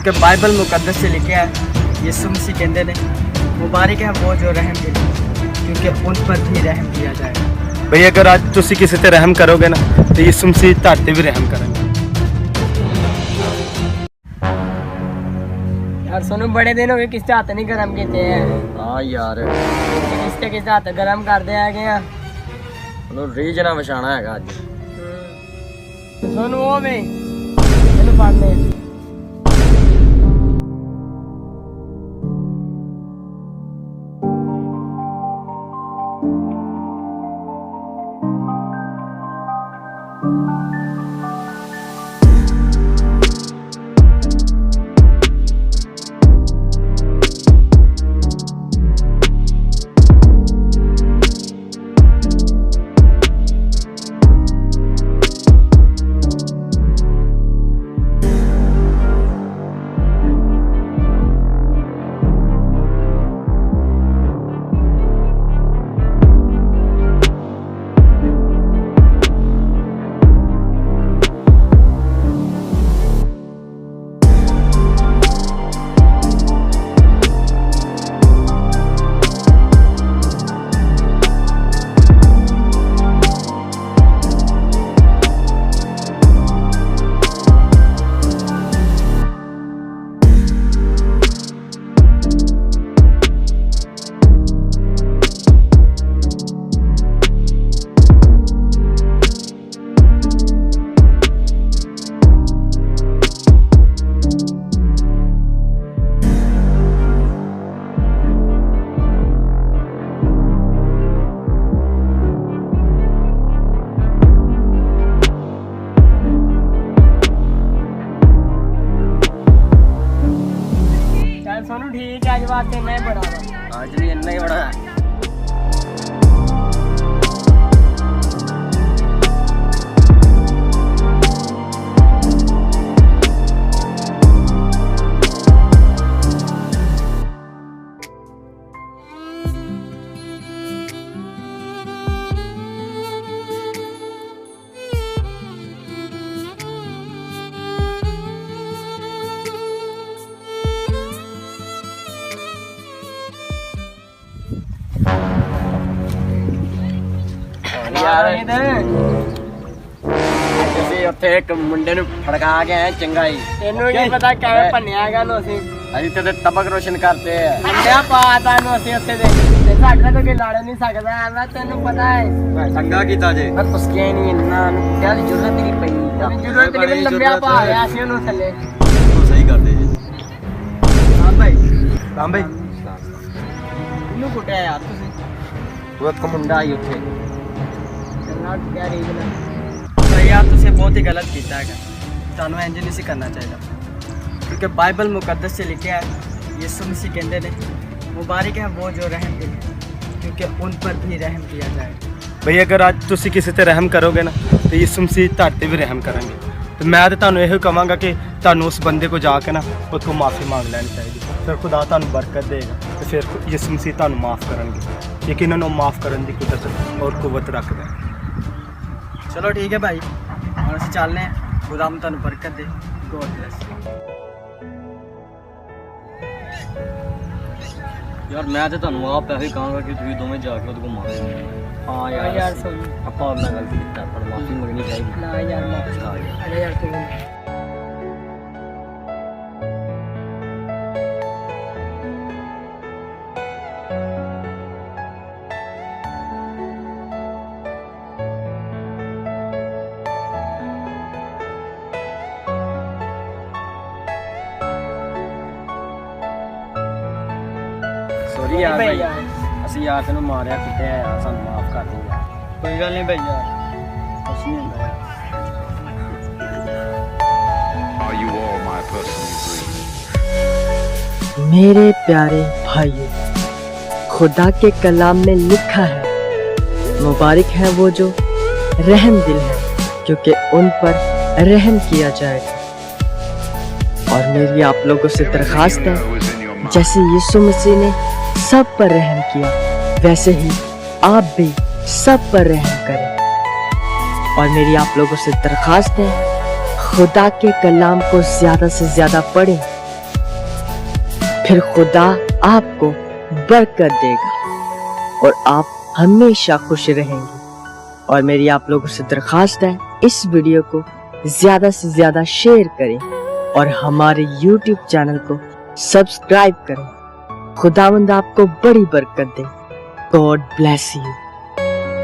क्योंकि बाइबल मुकद्दस से लिखा है, यीशु मसीह कहते ने मुबारक है वो जो रहम दिल, क्योंकि उन पर भी रहम किया जाएगा। भई अगर आज तुसी किसी ते रहम करोगे ना तो यीशु मसीह तुहाडे भी रहम करेंगे। यार सोनू बड़े दिन हो गए किसते हाथ नहीं गरम किए हैं। हाँ यार किसते हाथ गरम करते हैं रीज ना विछाना है अज। सोनू वो वे तेन फड़ने सोनू ठीक है आज बात इतना ही बड़ा आज भी इन्ना ही बड़ा है। यार ਅਸੀਂ ਉੱਥੇ ਇੱਕ ਮੁੰਡੇ ਨੂੰ ਫੜਕਾ ਕੇ ਆਏ ਚੰਗਾ ਹੀ। ਤੈਨੂੰ ਕੀ ਪਤਾ ਕਿਵੇਂ ਭੰਨਿਆ ਗਾ ਨੂੰ ਅਸੀਂ ਅਸੀਂ ਤੇ ਤਬਕ ਰੋਸ਼ਨ ਕਰਦੇ ਆ। ਅੰਡਿਆ ਪਾਤਾ ਨੂੰ ਅਸੀਂ ਉੱਥੇ ਦੇ ਤੇ ਸਾਡੇ ਤੋਂ ਕੋਈ ਲੜ ਨਹੀਂ ਸਕਦਾ ਐਵੇਂ ਤੈਨੂੰ ਪਤਾ ਹੈ। ਚੰਗਾ ਕੀਤਾ ਜੇ ਪਰ ਤੁਸਕਿਆ ਨਹੀਂ ਇੰਨਾ ਕਿਆ ਦੀ ਜ਼ਰੂਰਤ ਨਹੀਂ ਪਈ। ਜ਼ਰੂਰਤ ਨਹੀਂ ਲੰਬਿਆ ਪਾ ਰਿਹਾ ਸੀ ਉਹਨੂੰ ਥੱਲੇ। ਸਹੀ ਕਰਦੇ ਜੀ। हाँ भाई, राम भाई ਇਹਨੂੰ ਕੁੱਟਿਆ ਯਾਰ ਤੁਸੀਂ ਉਹ ਇੱਕ ਮੁੰਡਾ ਹੀ ਉੱਥੇ ਚੰਗਾ ਕਿਆ ਰੀਜ ਨਾ भाई यार तुझे बहुत ही गलत किया है, तुहानू इंज नहीं सी करना चाहिए, क्योंकि बाइबल मुकद्दस से लिखा है, यीशु मसीह कहते ने मुबारक है वो जो रहम दिल, क्योंकि उन पर भी रहम किया जाएगा। भई अगर आज तुसी किसी ते रहम करोगे ना तो यीशु मसीह तुहाडे भी रहम करेंगे। तो मैं तो तुहानू ਇਹੋ ਕਹਾਂਗਾ कि तुहानू उस बंदे को जाके ना उसको माफ़ी मांग लेनी चाहिए, फिर खुदा तुहानू बरकत देगा तो फिर यीशु मसीह तुहानू माफ़ करेंगे, लेकिन उन्होंने माफ़ करने की कुदरत और कुव्वत रखता है। चलो ठीक है भाई, और ਅਸੀਂ ਚੱਲਨੇ ਹਾਂ। खुदा तुहानू बरकत दे। God bless. ਯਾਰ ਮੈਂ ਤੇ ਤੁਹਾਨੂੰ ਆਪ ਇਹੋ ਹੀ ਕਹਾਂਗਾ ਕਿ ਤੁਸੀਂ ਦੋਵੇਂ ਜਾ ਕੇ ਉਹਦੇ ਕੋਲ ਮਾਰੋ। ਹਾਂ ਯਾਰ ਸੁਣ ਆਪਾਂ ਉਹਨਾਂ ਗਲਤੀ ਕੀਤਾ ਪਰ ਮਾਫੀ ਮੰਗਣੀ ਚਾਹੀਦੀ। ਨਾ ਯਾਰ ਮਾਫੀ ਅਰੇ ਯਾਰ ਤੂੰ ਸੌਰੀ ਯਾਰ ਭਾਈ, ਅਸੀਂ ਯਾਰ ਤੈਨੂੰ ਮਾਰਿਆ ਕੁੱਟਿਆ ਯਾਰ, ਸਾਨੂੰ ਮਾਫ ਕਰ ਦੇ ਯਾਰ। कोई गल नहीं भाई यार, कुछ नहीं होता यार। Are you all my personal dreams? मेरे प्यारे भाइयों, खुदा के कलाम में लिखा है, मुबारक है वो जो रहम दिल है, क्योंकि उन पर रहम किया जाएगा। और मेरी आप लोगों से दरखास्त है, जैसे यीशु मसीह ने सब पर रहम किया, वैसे ही आप भी सब पर रहम करें। और मेरी आप लोगों से दरखास्त है, खुदा के कलाम को ज्यादा से ज्यादा पढ़ें, फिर खुदा आपको बरकत देगा और आप हमेशा खुश रहेंगे। और मेरी आप लोगों से दरखास्त है, इस वीडियो को ज्यादा से ज्यादा शेयर करें और हमारे YouTube चैनल को सब्सक्राइब करें। खुदावंद आपको बड़ी बरकत दे। God bless you.